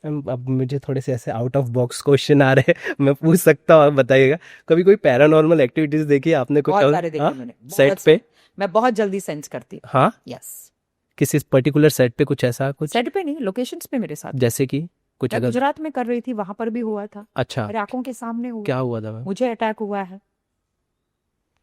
अब मुझे थोड़े से ऐसे आउट ऑफ बॉक्स क्वेश्चन आ रहे हैं, मैं पूछ सकता हूँ, आप बताइएगा। कभी कोई पैरानॉर्मल एक्टिविटीज देखी है आपने कुछ बहुत और? सारे हाँ, देखे मैंने, सेट बहुत पे। सारे। मैं बहुत जल्दी सेंस करती हूँ। हाँ, यस। किसी पर्टिकुलर सेट पे कुछ ऐसा कुछ, सेट पे नहीं, लोकेशंस पे मेरे साथ हुआ। जैसे कि कुछ मैं अगर। गुजरात में कर रही थी, वहां पर भी हुआ था। अच्छा, मेरे आंखों के सामने हुआ। क्या हुआ था मैम? मुझे अटैक हुआ है।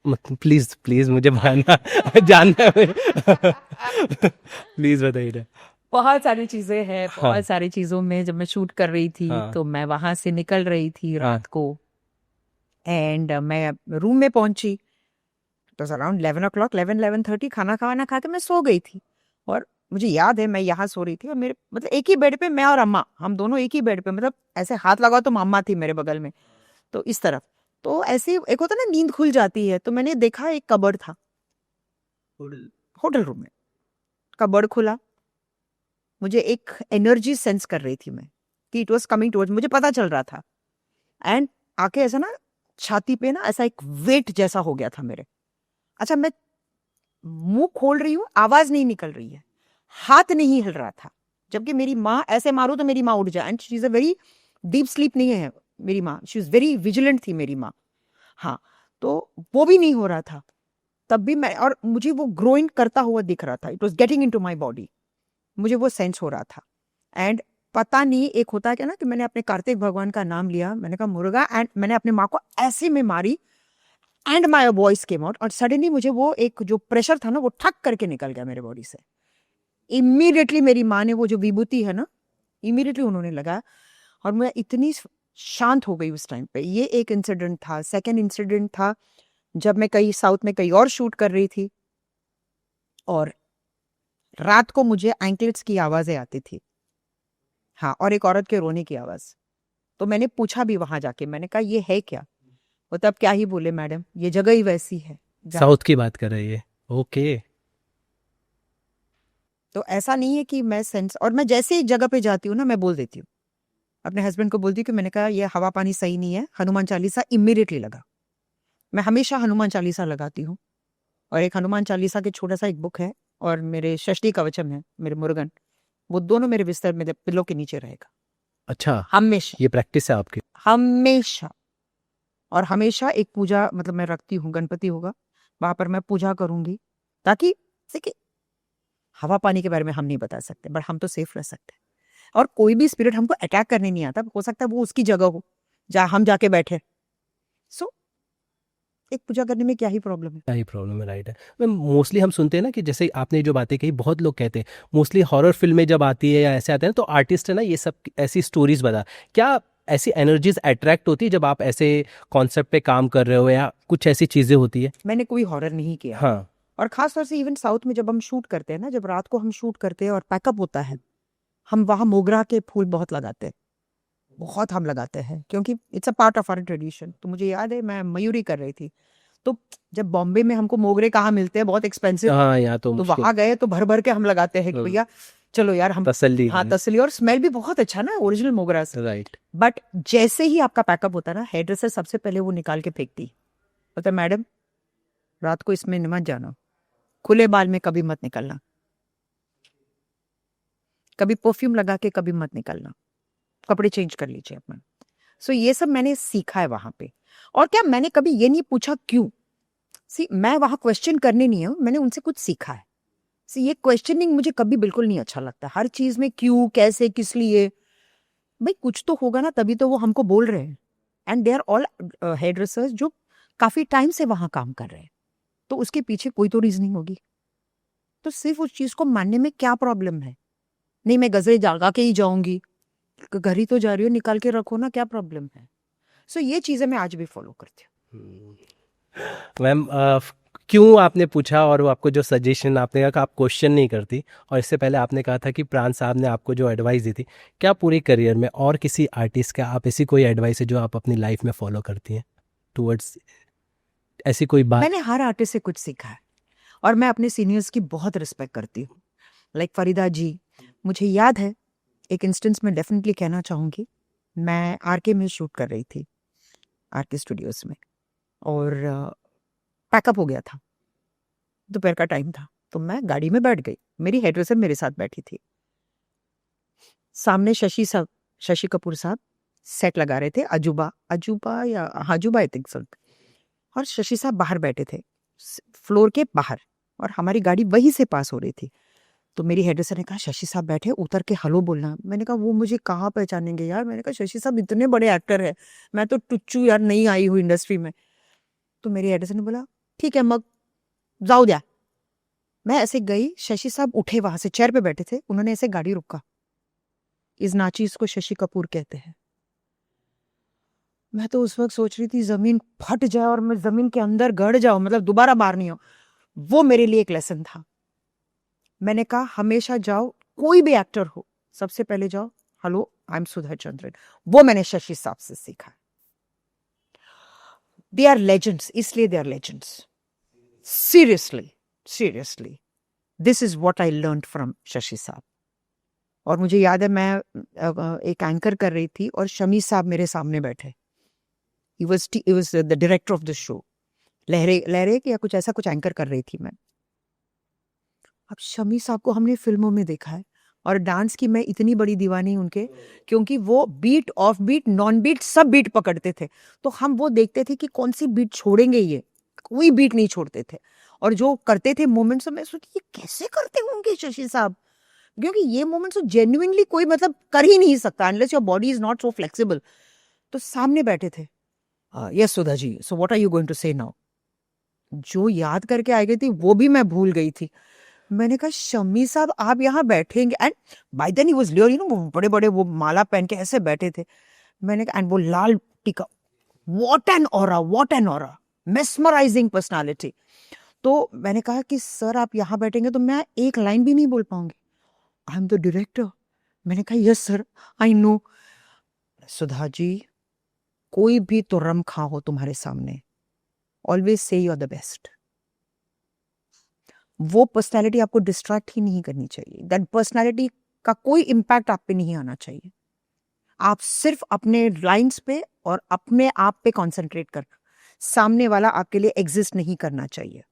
प्लीज प्लीज मुझे बताना, जानना है मुझे। प्लीज बताइए ना। बहुत सारी चीजें हैं, हाँ बहुत सारी चीजों में जब मैं शूट कर रही थी हाँ तो मैं वहां से निकल रही थी हाँ। रात को। एंड मैं रूम में पहुंची तो अराउंड 11 o'clock, 11, 11:30, खाना खाना खा के मैं सो गई थी। और मुझे याद है मैं यहाँ सो रही थी और मेरे मतलब एक ही बेड पे मैं और अम्मा, हम दोनों एक ही बेड पे, मतलब ऐसे हाथ लगा तो अम्मा थी मेरे बगल में, तो इस तरफ। तो ऐसे एक होता ना नींद खुल जाती है, तो मैंने देखा एक कबर्ड था होटल रूम में। कबर्ड खुला, मुझे एक एनर्जी सेंस कर रही थी मैं कि इट वॉज कमिंग टुवर्ड्स, मुझे पता चल रहा था। एंड आके ऐसा ना छाती पे ना ऐसा एक वेट जैसा हो गया था मेरे। अच्छा, मैं मुंह खोल रही हूँ, आवाज नहीं निकल रही है, हाथ नहीं हिल रहा था। जबकि मेरी माँ ऐसे मारू तो मेरी माँ उठ जाए, and she is a very deep sleep नहीं है मेरी माँ, शी इज वेरी विजिलेंट थी मेरी माँ। हाँ, तो वो भी नहीं हो रहा था। तब भी मैं, और मुझे वो ग्रोइंग करता हुआ दिख रहा था, it was getting into my body, मुझे वो सेंस हो रहा था। एंड पता नहीं, एक होता है क्या ना कि मैंने अपने कार्तिक भगवान का नाम लिया, मैंने कहा मुर्गा, एंड मैंने अपनी माँ को ऐसे में मारी, and my voice came out, और सडनली मुझे वो एक जो प्रेशर था ना वो ठक करके निकल गया मेरे बॉडी से। इमीडिएटली मेरी माँ ने वो जो विभूति है ना, इमीडिएटली उन्होंने लगाया, और मैं इतनी शांत हो गई उस टाइम पे। ये एक इंसिडेंट था। सेकेंड इंसिडेंट था जब मैं कहीं साउथ में कहीं और शूट कर रही थी, और रात को मुझे एंकलेट्स की आवाजें आती थी। हाँ, और एक औरत के रोने की आवाज। तो मैंने पूछा भी वहां जाके, मैंने कहा ये है क्या? वो तब क्या ही बोले, मैडम ये जगह ही वैसी है जहाँ। साउथ की बात कर रही है? ओके। तो ऐसा नहीं है कि मैं सेंस, और मैं जैसे एक जगह पे जाती हूँ ना मैं बोल देती हूँ, अपने हस्बैंड को बोलती हूँ कि मैंने कहा ये हवा पानी सही नहीं है, हनुमान चालीसा इमीडिएटली लगा। मैं हमेशा हनुमान चालीसा लगाती हूँ। और एक हनुमान चालीसा के छोटा सा एक बुक है, और मेरे षष्ठी कवचम है, मेरे मुरुगन, वो दोनों मेरे बिस्तर में पिल्लो के नीचे रहेगा अच्छा, हमेशा। ये प्रैक्टिस है आपकी? हमेशा। और हमेशा एक पूजा मतलब मैं रखती हूँ, गणपति होगा वहां पर मैं पूजा करूंगी, ताकि देखिए हवा पानी के बारे में हम नहीं बता सकते, बट हम तो सेफ रह सकते हैं। और कोई भी स्पिरिट हमको अटैक करने नहीं आता, हो सकता है वो उसकी जगह हो जहाँ हम जाके बैठे। सो एक पूजा करने में क्या ही प्रॉब्लम है। क्या ही प्रॉब्लम है, राइट है मैम। मोस्टली हम सुनते हैं ना कि जैसे आपने जो बातें कही, बहुत लोग कहते हैं मोस्टली हॉरर फिल्में जब आती है या ऐसे आते हैं तो आर्टिस्ट है ना ये सब ऐसी स्टोरीज बता, क्या ऐसी एनर्जीज अट्रैक्ट होती है जब आप ऐसे कॉन्सेप्ट पे काम कर रहे हो, या कुछ ऐसी चीजें होती है? मैंने कोई हॉरर नहीं किया है। हाँ। और खास तौर से इवन साउथ में जब हम शूट करते हैं ना, जब रात को हम शूट करते हैं और पैकअप होता है, हम वहां मोगरा के फूल बहुत लगाते हैं। बहुत हम लगाते हैं, क्योंकि it's a part of our tradition. तो मुझे याद है मैं मयूरी कर रही थी, तो जब बॉम्बे में हमको मोगरे कहाँ मिलते हैं, बहुत एक्सपेंसिव, हाँ, यहाँ तो तो मुश्किल। वहां गए तो भर भर के हम लगाते हैं कि भैया चलो यार हम। तसल्ली हाँ, है। तसली, और स्मेल भी बहुत अच्छा ना ओरिजिनल मोगरा से। राइट। बट जैसे ही आपका पैकअप होता है ना, हेयर ड्रेसर सबसे पहले वो निकाल के फेंकती, बोलता मैडम रात को इसमें मत जाना, खुले बाल में कभी मत निकलना, कभी परफ्यूम लगा के कभी मत निकलना, कपड़े चेंज कर लीजिए अपना। सो ये सब मैंने सीखा है वहां पे। और क्या, मैंने कभी ये नहीं पूछा क्यों। सी, मैं वहां क्वेश्चन करने नहीं हूं, मैंने उनसे कुछ सीखा है। सी, ये क्वेश्चनिंग मुझे कभी बिल्कुल नहीं अच्छा लगता, हर चीज में क्यों कैसे किस लिए। भाई कुछ तो होगा ना, तभी तो वो हमको बोल रहे हैं। And they are all hairdressers जो काफी टाइम से वहां काम कर रहे हैं, तो उसके पीछे कोई तो रीजनिंग होगी। तो सिर्फ उस चीज को मानने में क्या प्रॉब्लम है? नहीं मैं गजरे जागा के ही जाऊंगी, घर ही तो जा रही हो, निकाल के रखो ना, क्या प्रॉब्लम है? सो ये चीजें मैं आज भी फॉलो करती हूँ। मैम, क्यों आपने पूछा, और वो आपको जो सजेशन आपने कहा कि आप क्वेश्चन नहीं करती, और इससे पहले आपने कहा था कि प्राण साहब ने आपको जो एडवाइस दी थी, क्या पूरे करियर में और किसी आर्टिस्ट का आप ऐसी कोई एडवाइस है जो आप अपनी लाइफ में फॉलो करती हैं टूवर्ड्स, ऐसी कोई बात? मैंने हर आर्टिस्ट से कुछ सीखा है, और मैं अपने सीनियर्स की बहुत रिस्पेक्ट करती हूँ। लाइक फरीदा जी, मुझे याद है एक इंस्टेंस में डेफिनेटली कहना चाहूंगी। मैं आरके में शूट कर रही थी, आरके स्टूडियोज में, और पैकअप हो गया था, दोपहर का टाइम था, तो मैं गाड़ी में बैठ गई, मेरी हेयर ड्रेसर मेरे साथ बैठी थी। सामने शशि कपूर साहब सेट लगा रहे थे, अजूबा अजूबा या अजूबा आई थिंक सो, और शशि साहब बाहर बैठे थे फ्लोर के बाहर, और हमारी गाड़ी वहीं से पास हो रही थी। तो मेरी हेडरेसर ने कहा शशि साहब बैठे, उतर के हेलो बोलना। मैंने कहा वो मुझे कहाँ पहचानेंगे यार, मैंने कहा शशि साहब इतने बड़े एक्टर है, मैं तो टुच्चू यार, नहीं आई हूँ इंडस्ट्री में। तो मेरी हेडरेसर ने बोला ठीक है मग जाओ द्या। मैं ऐसे गई, शशि साहब उठे, वहां से चेयर पे बैठे थे, उन्होंने ऐसे गाड़ी रुका, इस नाचीज को शशि कपूर कहते हैं। मैं तो उस वक्त सोच रही थी जमीन फट जाए और मैं जमीन के अंदर गड़ जाऊं, मतलब दोबारा बाहर नहीं हो। वो मेरे लिए एक लेसन था। मैंने कहा हमेशा जाओ, कोई भी एक्टर हो, सबसे पहले जाओ hello I am Sudha Chandran. वो मैंने शशि साहब से सीखा। दे आर लेजेंड्स, इसलिए they are legends. Seriously this is what I learn from Shashi साहब। और मुझे याद है मैं एक एंकर कर रही थी और शमी साहब मेरे सामने बैठे। he was the director of the show, लहरे या कुछ ऐसा कुछ एंकर कर रही थी मैं। अब शमी साहब को हमने फिल्मों में देखा है, और डांस की मैं इतनी बड़ी दीवानी उनके, क्योंकि वो beat off beat non beat सब बीट पकड़ते थे। तो हम वो देखते थे कि कौन सी बीट छोड़ेंगे, ये कोई बीट नहीं छोड़ते थे। और जो करते थे मोमेंट्स, में सोचती ये कैसे करते होंगे शशि साहब, क्योंकि ये मोमेंट्स तो जेन्युइनली कोई मतलब कर ही नहीं सकता unless your body is not so flexible. तो सामने बैठे थे, yes Sudha ji, so what are you going to say now. जो याद करके आ गई थी वो भी मैं भूल गई थी। मैंने कहा शम्मी साहब आप यहाँ बैठेंगे, and by then he was leer, वो बड़े बड़े वो माला पहन के ऐसे बैठे थे। मैंने कहा, एंड वो लाल टीका, what an aura, mesmerising personality. तो मैंने कहा कि सर आप यहाँ बैठेंगे तो मैं एक लाइन भी नहीं बोल पाऊंगी, आई एम द डायरेक्टर। मैंने कहा yes sir I know. Sudha ji कोई भी तो रम खा हो तुम्हारे सामने, always say you are the best. वो पर्सनालिटी आपको डिस्ट्रैक्ट ही नहीं करनी चाहिए। दैट पर्सनालिटी का कोई इम्पैक्ट आप पे नहीं आना चाहिए। आप सिर्फ अपने लाइंस पे और अपने आप पे कंसंट्रेट कर, सामने वाला आपके लिए एग्जिस्ट नहीं करना चाहिए।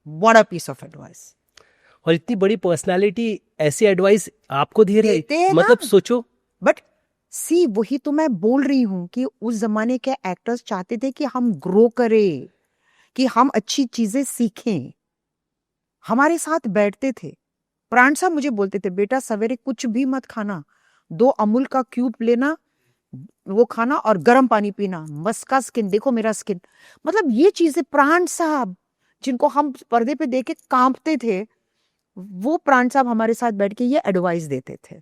What a piece of advice. और इतनी बड़ी पर्सनालिटी ऐसी एडवाइस आपको दे रही, देते हैं मतलब ना। सोचो। बट सी वही तो मैं बोल रही हूं कि उस जमाने के एक्टर्स चाहते थे कि हम ग्रो करें, कि हम अच्छी चीजें सीखें। हमारे साथ बैठते थे। प्राण साहब मुझे बोलते थे बेटा सवेरे कुछ भी मत खाना, 2 अमूल का क्यूब लेना, वो खाना और गर्म पानी पीना, मस्का स्किन, देखो मेरा स्किन। मतलब ये चीजें प्राण साहब जिनको हम पर्दे पे देख के कांपते थे, वो प्राण साहब हमारे साथ बैठ के ये एडवाइस देते थे।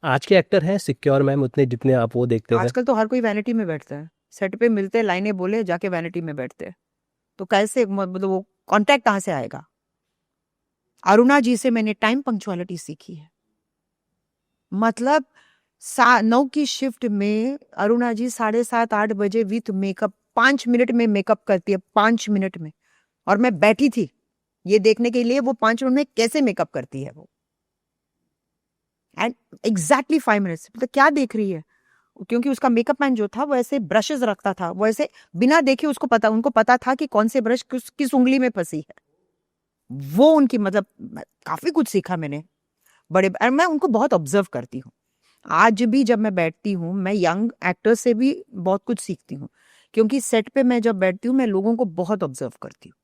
आज के एक्टर हैं सिक्योर मैम उतने जितने आप वो देखते थे? आजकल तो हर कोई वैनिटी में बैठता है, सेट पे मिलते हैं, लाइनें बोले जाके वैनिटी में बैठते हैं। तो कैसे मतलब वो कांटेक्ट कहां से आएगा। अरुणा जी से मैंने टाइम पंक्चुअलिटी सीखी है। मतलब 9 की शिफ्ट में अरुणा जी 7:30-8 बजे विथ मेकअप 5 मिनट में मेकअप करती है, 5 मिनट में। और मैं बैठी थी ये देखने के लिए वो 5 मिनट में कैसे मेकअप करती है वो, एंड एग्जैक्टली 5 मिनट्स। मतलब क्या देख रही है, क्योंकि उसका मेकअप मैन जो था वो ऐसे ब्रशेस रखता था, वो ऐसे बिना देखे उनको पता था कि कौन से ब्रश किस उंगली में फंसी है। वो उनकी मतलब काफी कुछ सीखा मैंने बड़े, मैं उनको बहुत ऑब्जर्व करती हूँ। आज भी जब मैं बैठती हूँ मैं यंग एक्टर्स से भी बहुत कुछ सीखती हूँ, क्योंकि सेट पे मैं जब बैठती हूँ मैं लोगों को बहुत ऑब्जर्व करती हूँ।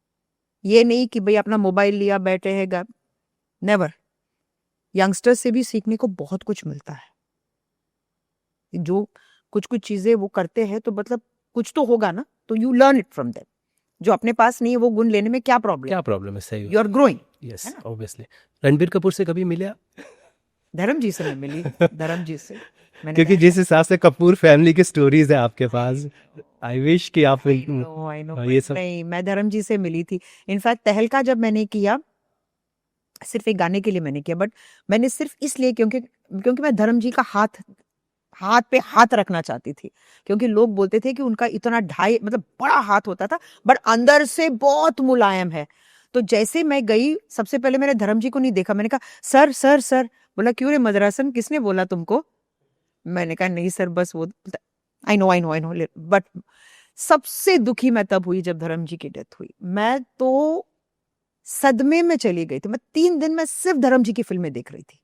ये नहीं कि भाई अपना मोबाइल लिया बैठे हैं, नेवर। यंगस्टर्स से भी सीखने को बहुत कुछ मिलता है। जो कुछ चीजें वो करते हैं तो मतलब कुछ तो होगा ना, तो you learn it from them. जो अपने पास नहीं है वो गुण लेने में क्या प्रॉब्लम है? सही, you are growing. Yes obviously. Ranbir Kapoor से कभी मिले आप? धर्म जी से मैं मिली, धर्म जी से मैंने क्योंकि जिस हिसाब से कपूर फैमिली की स्टोरीज है आपके पास, आई विश कि आप I know, ये सब। नहीं मैं धर्म जी से मिली थी। इनफैक्ट तहलका जब मैंने किया सिर्फ एक गाने के लिए मैंने किया, बट मैंने सिर्फ इसलिए क्योंकि मैं धर्म जी का हाथ पे हाथ रखना चाहती थी। क्योंकि लोग बोलते थे कि उनका इतना मतलब बड़ा हाथ होता था बट अंदर से बहुत मुलायम है। तो जैसे मैं गई सबसे पहले मैंने धर्म जी को नहीं देखा, मैंने कहा सर सर सर। बोला क्यों रे मदरासन, किसने बोला तुमको? मैंने कहा नहीं सर बस वो, आई नो बट सबसे दुखी मैं तब हुई जब धर्म जी की डेथ हुई। मैं तो सदमे में चली गई थी। मैं 3 दिन में सिर्फ धर्म जी की फिल्में देख रही थी।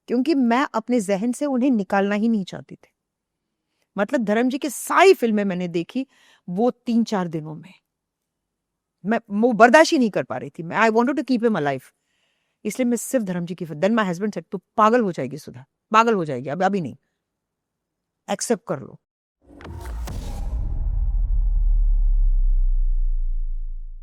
क्योंकि मैं अपने जहन से उन्हें निकालना ही नहीं चाहती थी। मतलब धर्म जी की सारी फिल्में मैंने देखी वो 3-4 दिनों में। मैं वो बर्दाश्त ही नहीं कर पा रही थी। मैं I wanted to keep him alive, इसलिए मैं सिर्फ धर्म जी की। देन माय हस्बैंड सेड तू पागल हो जाएगी सुधा, पागल हो जाएगी, अब अभी नहीं, एक्सेप्ट कर लो।